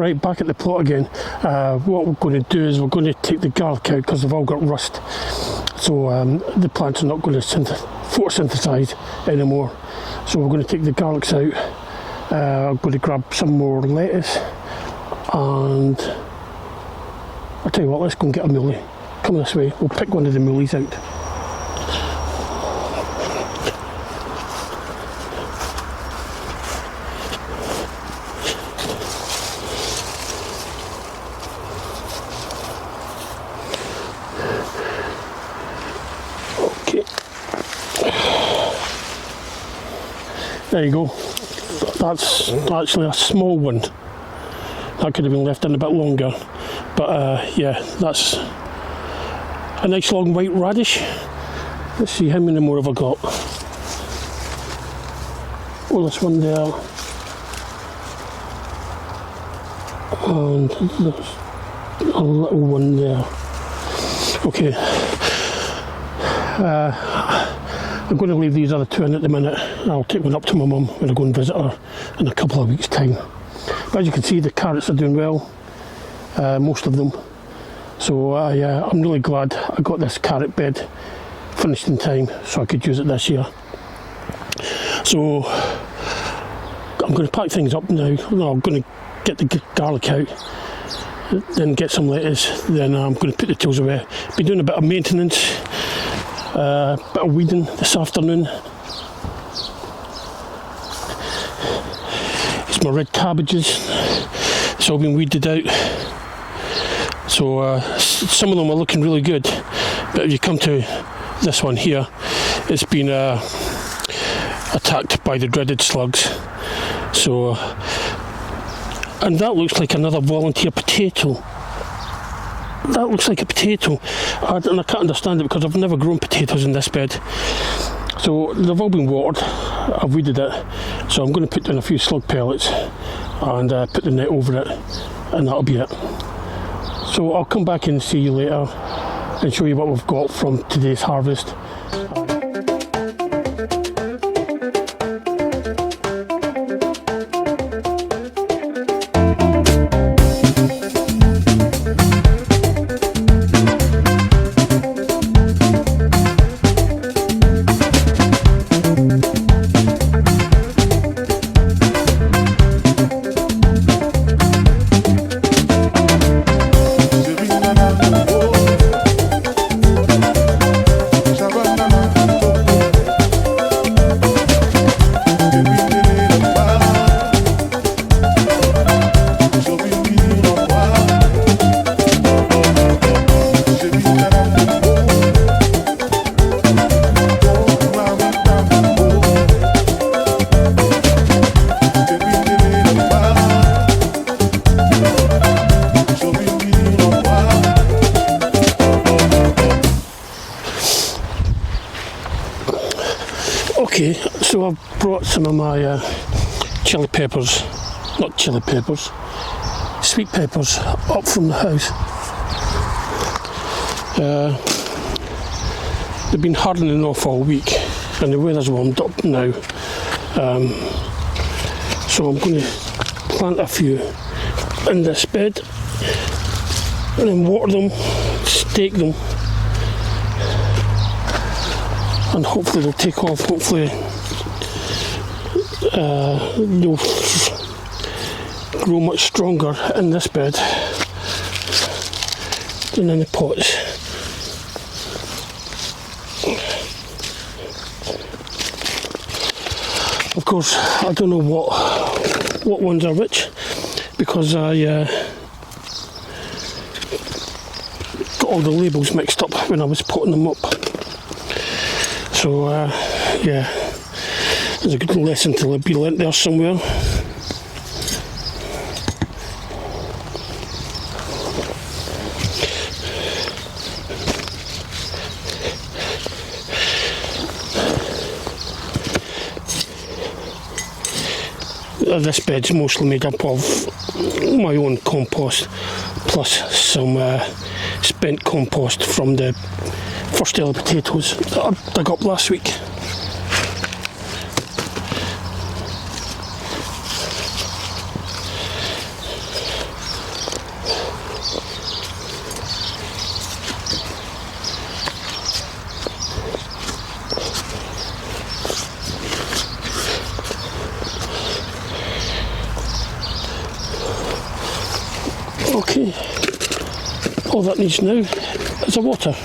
Right, back at the plot again. What we're going to do is we're going to take the garlic out because they've all got rust. So the plants are not going to photosynthesize anymore. So we're going to take the garlics out. I'm going to grab some more lettuce, and I'll tell you what, let's go and get a muley. Come this way, we'll pick one of the muleys out. Okay. There you go. That's actually a small one. That could have been left in a bit longer. But yeah, that's a nice long white radish. Let's see, how many more have I got? Oh, this one there. And there's a little one there. Okay. I'm going to leave these other two in at the minute. I'll take one up to my mum when I go and visit her in a couple of weeks' time. But as you can see, the carrots are doing well, most of them. So I'm really glad I got this carrot bed finished in time so I could use it this year. So I'm going to pack things up now. I'm going to get the garlic out, then get some lettuce, then I'm going to put the tools away. Been doing a bit of maintenance. Bit of weeding this afternoon. It's my red cabbages. It's all been weeded out. So some of them are looking really good, but if you come to this one here, it's been attacked by the dreaded slugs. So, and that looks like another volunteer potato. That looks like a potato, and I can't understand it because I've never grown potatoes in this bed. So they've all been watered. I've weeded it, so I'm going to put down a few slug pellets and put the net over it, and that'll be it. So I'll come back and see you later and show you what we've got from today's harvest. Okay, so I've brought some of my sweet peppers up from the house. They've been hardening off all week and the weather's warmed up now. So I'm going to plant a few in this bed and then water them, stake them, and hopefully they'll take off. Hopefully they'll grow much stronger in this bed than in the pots. Of course, I don't know what ones are which, because I got all the labels mixed up when I was potting them up. So yeah, there's a good lesson to be learnt there somewhere. This bed's mostly made up of my own compost plus some spent compost from the first early potatoes that I dug up last week. All that needs now is the water.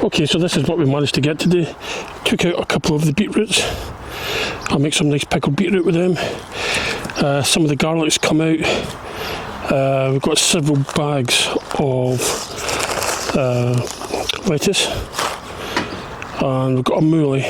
Okay, so this is what we managed to get today. Took out a couple of the beetroots. I'll make some nice pickled beetroot with them. Some of the garlic's come out. We've got several bags of lettuce. And we've got a moolie.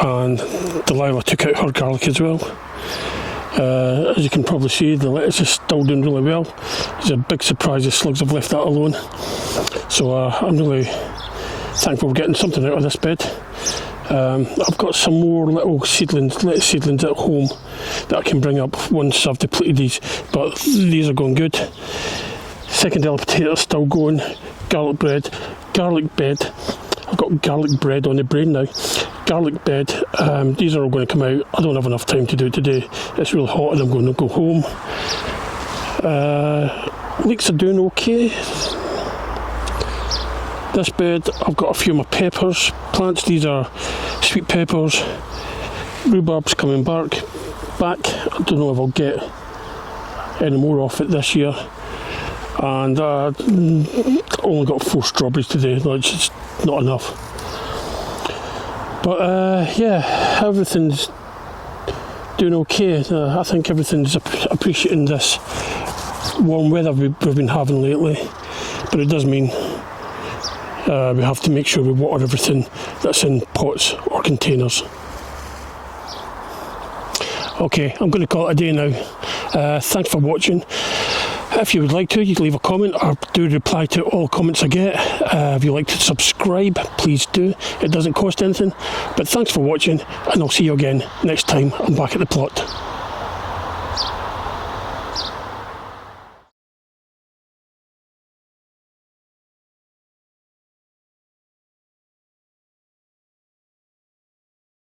And Delilah took out her garlic as well. As you can probably see, the lettuce is still doing really well. It's a big surprise the slugs have left that alone. So I'm really thankful we're getting something out of this bed. I've got some more little lettuce seedlings at home that I can bring up once I've depleted these, but these are going good. Secondary potatoes still going. Garlic bed. I've got garlic bread on the brain now. Garlic bed. These are all going to come out. I don't have enough time to do it today. It's really hot and I'm going to go home. Leeks are doing okay. This bed, I've got a few of my peppers plants. These are sweet peppers. Rhubarb's coming back. I don't know if I'll get any more off it this year. And only got 4 strawberries today. That's just not enough. But yeah, everything's doing okay. I think everything's appreciating this warm weather we've been having lately. But it does mean we have to make sure we water everything that's in pots or containers. Okay, I'm going to call it a day now. Thanks for watching. If you would like to, you can leave a comment or do reply to all comments I get. If you'd like to subscribe, please do. It doesn't cost anything. But thanks for watching, and I'll see you again next time I'm back at the plot.